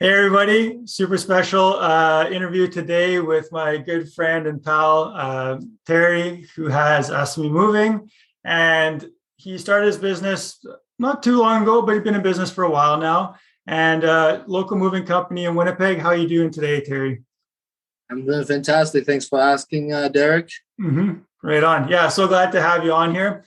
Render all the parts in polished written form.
Hey everybody, super special interview today with my good friend and pal, Thierry, who has Aseme Moving. And he started his business not too long ago, but he's been in business for a while now. And local moving company in Winnipeg. How are you doing today, Thierry? I'm doing fantastic. Thanks for asking, Derek. Right on. Yeah, so glad to have you on here.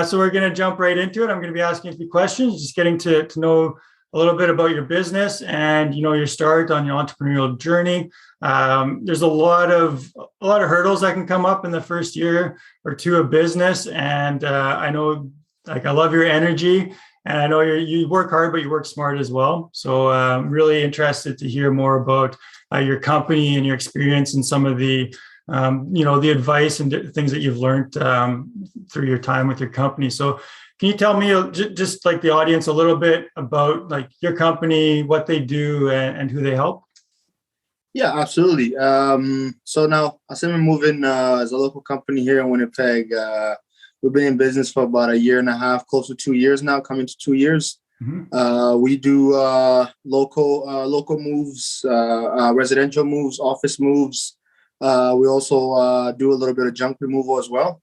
So we're going to jump right into it. I'm going to be asking a few questions, just getting to know a little bit about your business and your start on your entrepreneurial journey. There's a lot of hurdles that can come up in the first year or two of business, and I know, like, I love your energy, and I know you work hard, but you work smart as well. So I'm really interested to hear more about your company and your experience and some of the advice and things that you've learned through your time with your company. So can you tell me, just like the audience, a little bit about like your company, what they do, and who they help? Yeah, absolutely. So now Aseme Moving is a local company here in Winnipeg. We've been in business for about a year and a half, close to 2 years now, coming to 2 years. We do local moves, residential moves, office moves. We also do a little bit of junk removal as well.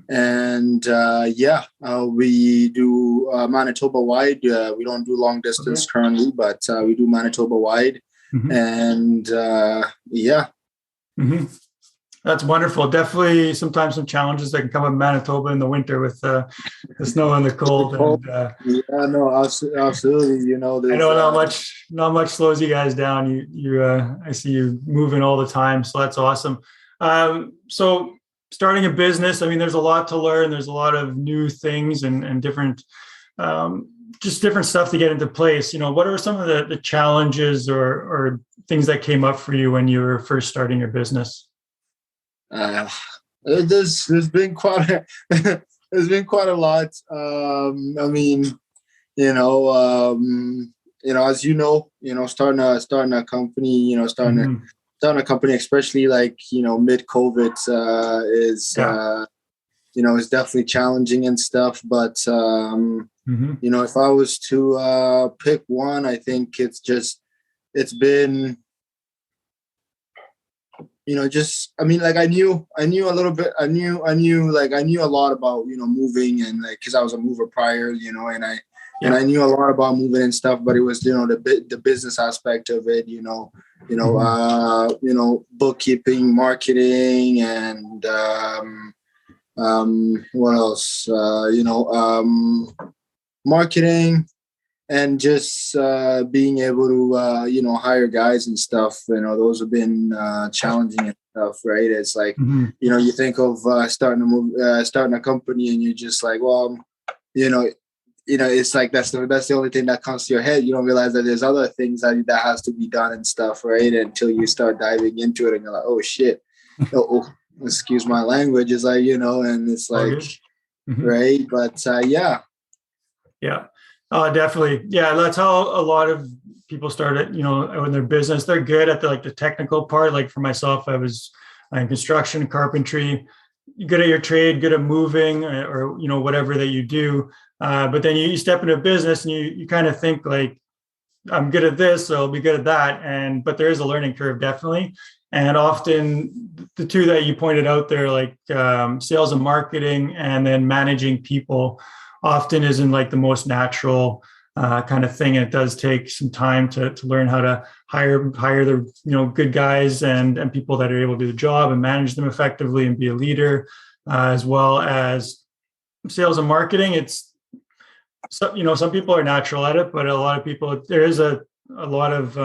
And we do Manitoba wide. We don't do long distance currently, but we do Manitoba wide. And That's wonderful. Definitely sometimes some challenges that can come in Manitoba in the winter with the snow and the cold. Absolutely. I know not much slows you guys down. I see you moving all the time, so that's awesome. So starting a business, I mean, there's a lot to learn. There's a lot of new things and different, just different stuff to get into place. What are some of the challenges or things that came up for you when you were first starting your business? There's been quite a there's been quite a lot. I mean, as starting a company, starting a company, especially like mid COVID, is definitely challenging and stuff. But if I was to pick one, I think it's been I knew a little bit. I knew a lot about moving, and like because I was a mover prior, and I knew a lot about moving and stuff. But it was the business aspect of it, bookkeeping, marketing, and what else? Marketing. And just being able to, hire guys and stuff, those have been challenging and stuff, right? It's like, you think of starting a company, and you're just like, well, it's like that's the only thing that comes to your head. You don't realize that there's other things that has to be done and stuff, right? Until you start diving into it, and you're like, oh shit, oh, excuse my language, is like, and it's like, right? But yeah. Definitely. Yeah, that's how a lot of people start it, in their business. They're good at the technical part. Like for myself, I was in construction, carpentry, good at your trade, good at moving or whatever that you do. But then you step into a business and you kind of think like, I'm good at this, so I'll be good at that. But there is a learning curve, definitely. And often the two that you pointed out there, like sales and marketing and then managing people, often isn't like the most natural kind of thing. It does take some time to learn how to hire the good guys and people that are able to do the job and manage them effectively and be a leader, as well as sales and marketing. It's some people are natural at it, but a lot of people, there is a lot of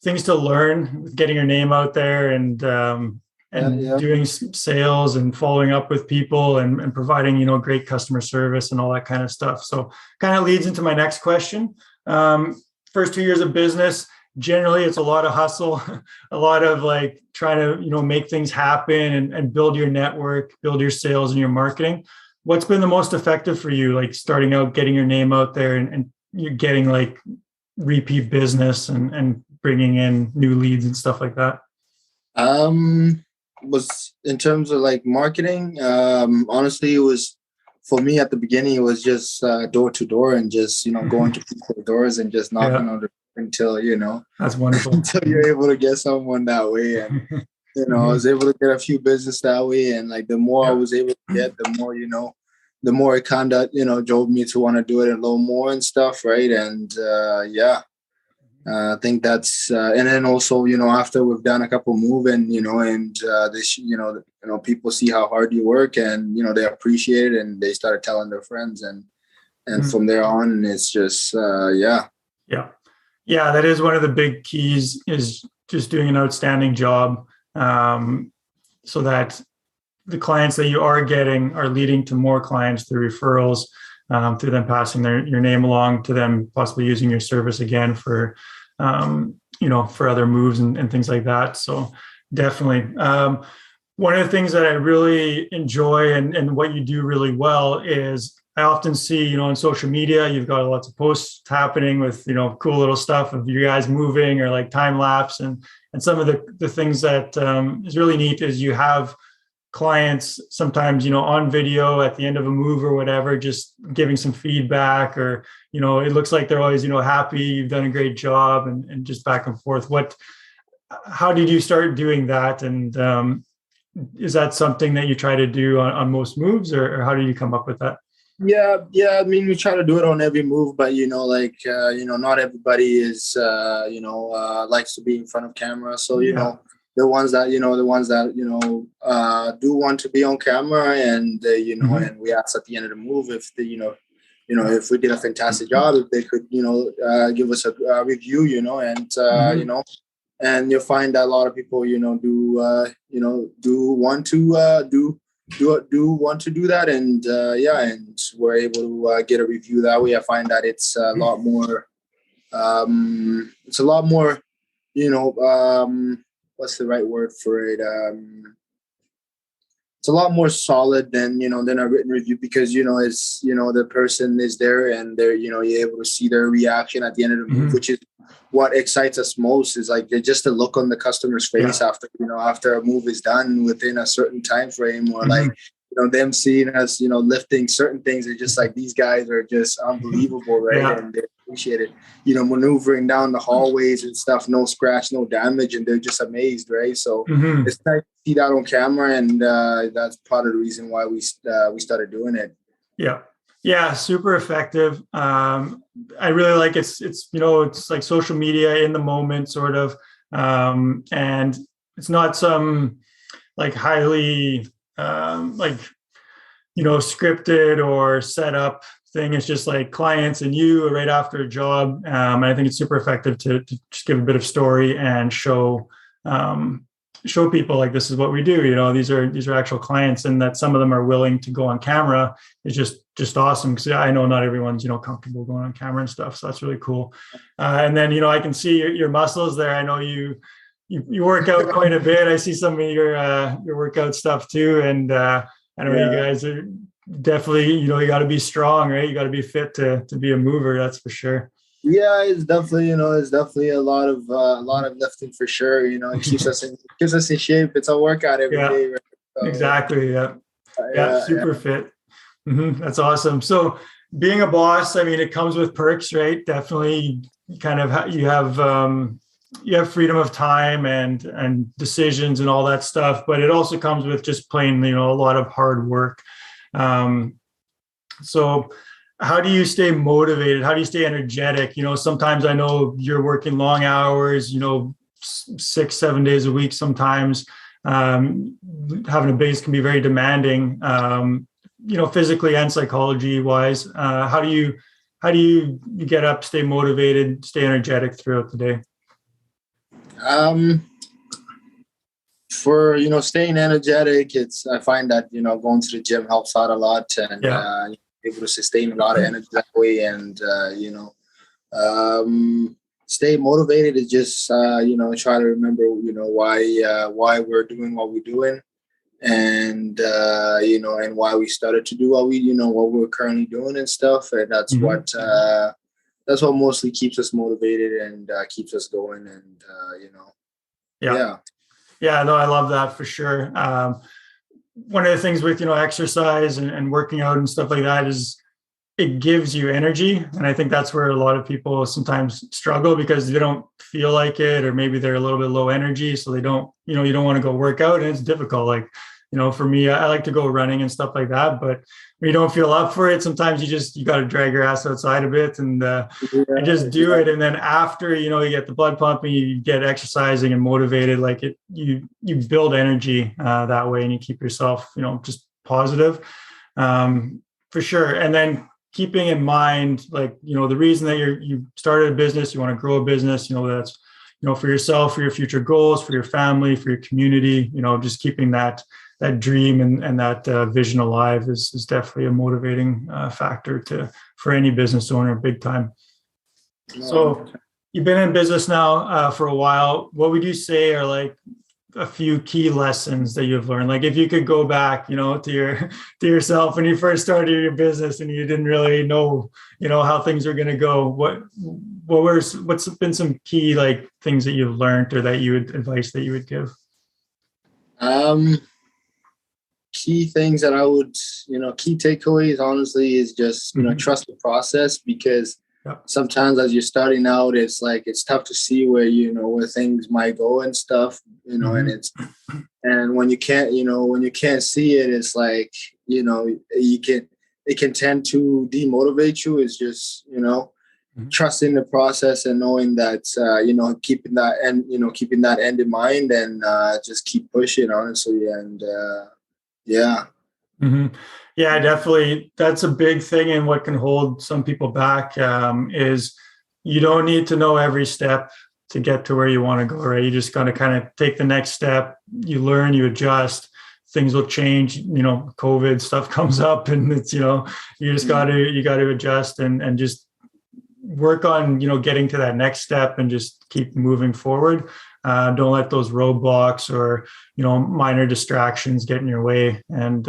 things to learn with getting your name out there and doing sales and following up with people and providing, great customer service and all that kind of stuff. So kind of leads into my next question. First 2 years of business, generally it's a lot of hustle, a lot of like trying to, make things happen and build your network, build your sales and your marketing. What's been the most effective for you, like starting out, getting your name out there and you're getting like repeat business and bringing in new leads and stuff like that? Was in terms of like marketing, honestly, it was for me at the beginning, it was just door to door and just, going to people's doors and just knocking on the until, That's wonderful. until you're able to get someone that way. And, I was able to get a few business that way. And like, the more I was able to get, the more it kind of, drove me to want to do it a little more and stuff. Right. And, I think that's, and then also, after we've done a couple moving, and this, people see how hard you work, and, they appreciate it, and they started telling their friends, and from there on, it's just, Yeah, that is one of the big keys, is just doing an outstanding job, so that the clients that you are getting are leading to more clients through referrals, through them passing your name along to them, possibly using your service again for, for other moves and things like that. So definitely. One of the things that I really enjoy and what you do really well is, I often see, on social media, you've got lots of posts happening with, cool little stuff of you guys moving, or like time lapse. And some of the things that is really neat is you have clients sometimes, on video at the end of a move or whatever, just giving some feedback, or, it looks like they're always, happy, you've done a great job, and just back and forth. How did you start doing that? And is that something that you try to do on most moves, or how did you come up with that? Yeah. I mean, we try to do it on every move, but not everybody is, likes to be in front of camera. So, the ones that do want to be on camera, and and we ask at the end of the move if if we did a fantastic job, if they could give us a review, and and you'll find that a lot of people do want to do that, and and we're able to get a review that way. I find that it's a lot more what's the right word for it? It's a lot more solid than a written review, because it's the person is there, and they're you're able to see their reaction at the end of the move, which is what excites us most, is like just the look on the customer's face after a move is done within a certain time frame, or like them seeing us lifting certain things. Are just like, these guys are just unbelievable, right? And they appreciate it, maneuvering down the hallways and stuff, no scratch, no damage, and they're just amazed, right? So it's nice to see that on camera, and that's part of the reason why we started doing it. Yeah, super effective. I really like it's it's like social media in the moment, sort of, and it's not some like highly scripted or set up thing. It's just like clients and you right after a job. And I think it's super effective to just give a bit of story and show people like, this is what we do. These are actual clients, and that some of them are willing to go on camera is just awesome. Because I know not everyone's comfortable going on camera and stuff, so that's really cool. And then I can see your muscles there. I know you work out quite a bit. I see some of your workout stuff too, and I know you guys are definitely you got to be strong, right? You got to be fit to be a mover. That's for sure. Yeah, it's definitely a lot of lifting for sure. It keeps us in shape. It's a workout every day. Right? So, exactly. Yeah. Super fit. That's awesome. So being a boss, I mean, it comes with perks, right? Definitely, kind of you have freedom of time and decisions and all that stuff, but it also comes with just plain a lot of hard work. So how do you stay motivated? How do you stay energetic? Sometimes I know you're working long hours, 6-7 days a week. Sometimes having a base can be very demanding, physically and psychology wise. How do you get up, stay motivated, stay energetic throughout the day? For staying energetic, I find that going to the gym helps out a lot, and able to sustain a lot of energy that way, and stay motivated is just try to remember why we're doing what we're doing, and and why we started to do what we're currently doing and stuff, and that's what mostly keeps us motivated and keeps us going, and no, I love that for sure. One of the things with exercise and working out and stuff like that is it gives you energy. And I think that's where a lot of people sometimes struggle because they don't feel like it, or maybe they're a little bit low energy. So they don't, you don't want to go work out, and it's difficult. Like, for me, I like to go running and stuff like that, but when you don't feel up for it, sometimes you got to drag your ass outside a bit and just do it. And then after, you get the blood pumping, you get exercising and motivated, like you build energy that way, and you keep yourself, just positive, for sure. And then keeping in mind, like, the reason that you started a business, you want to grow a business, that's, for yourself, for your future goals, for your family, for your community, just keeping that dream and that vision alive is definitely a motivating factor for any business owner, big time. So you've been in business now for a while. What would you say are like a few key lessons that you've learned? Like if you could go back, to yourself when you first started your business and you didn't really know, how things are going to go, what's been some key like things that you've learned, or advice that you would give? Key things that I would, key takeaways, honestly, is just, trust the process, because sometimes as you're starting out, it's like, it's tough to see where, where things might go and stuff, and when you can't see it, it's like, it can tend to demotivate you. It's just, trusting the process and knowing that, keeping that end in mind, and just keep pushing, honestly. And, yeah. Mm-hmm. Yeah, definitely. That's a big thing. And what can hold some people back is you don't need to know every step to get to where you want to go, right? You just got to kind of take the next step. You learn, you adjust, things will change, COVID stuff comes up, and it's, you just got to adjust and just work on, getting to that next step and just keep moving forward. Don't let those roadblocks or, minor distractions get in your way, and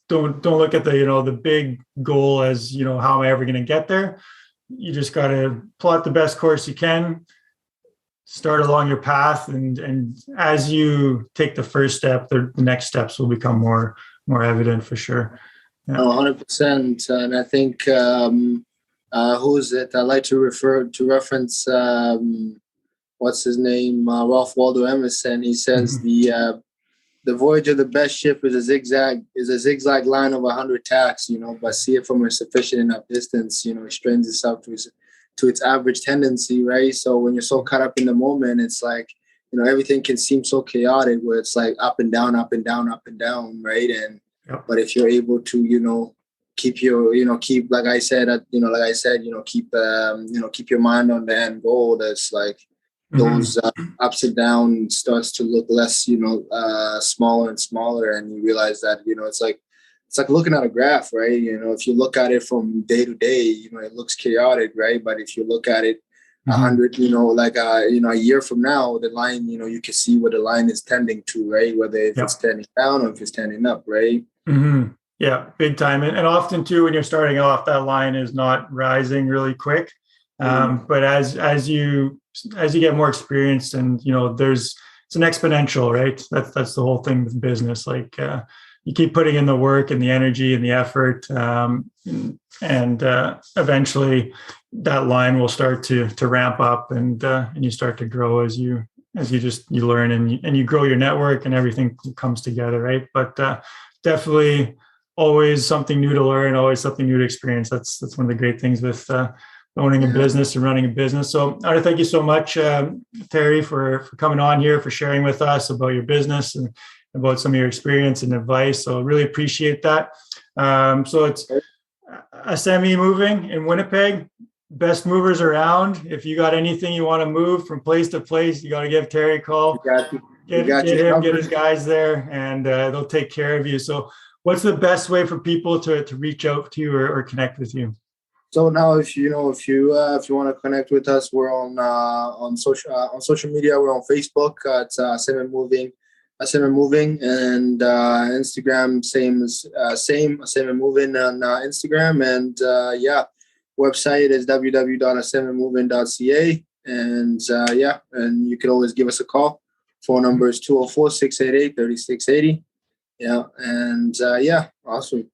don't look at the big goal as, how am I ever going to get there? You just got to plot the best course you can, start along your path. And as you take the first step, the next steps will become more evident, for sure. Yeah. 100%. And I think, who is it? I like to reference, what's his name? Ralph Waldo Emerson. He says the voyage of the best ship is a zigzag line of 100 tacks, but see it from a sufficient enough distance, it strains itself to its average tendency, right? So when you're so caught up in the moment, it's like, everything can seem so chaotic, where it's like up and down, up and down, up and down, right? And but if you're able to, keep your, keep, like I said, keep your mind on the end goal. That's like, those ups and downs starts to look less, smaller and smaller, and you realize that, it's like looking at a graph, right? If you look at it from day to day, it looks chaotic, right? But if you look at it 100, a year from now, the line, you can see where the line is tending to, right? Whether if it's tending down or if it's tending up, right? Mm-hmm. Yeah, big time. And often too, when you're starting off, that line is not rising really quick. But as you get more experience, and it's an exponential, right? That's the whole thing with business. Like you keep putting in the work and the energy and the effort, and eventually that line will start to ramp up, and you start to grow as you learn and you grow your network, and everything comes together, right? But definitely always something new to learn, always something new to experience. That's one of the great things with owning a business and running a business. So I want to thank you so much, Thierry, for coming on here, for sharing with us about your business and about some of your experience and advice. So really appreciate that. So it's Aseme Moving in Winnipeg, best movers around. If you got anything you want to move from place to place, you got to give Thierry a call. Get his guys there, and they'll take care of you. So what's the best way for people to reach out to you or connect with you? So now, if you want to connect with us, we're on social media. We're on Facebook. It's Aseme Moving, and Instagram same Aseme Moving on Instagram, and website is www.asememoving.ca, and and you can always give us a call. Phone number is 204-688-3680. Yeah, and awesome.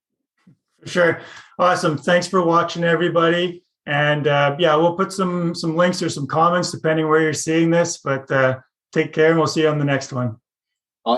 Sure. Awesome. Thanks for watching, everybody. And yeah, we'll put some links or some comments depending where you're seeing this, but take care and we'll see you on the next one.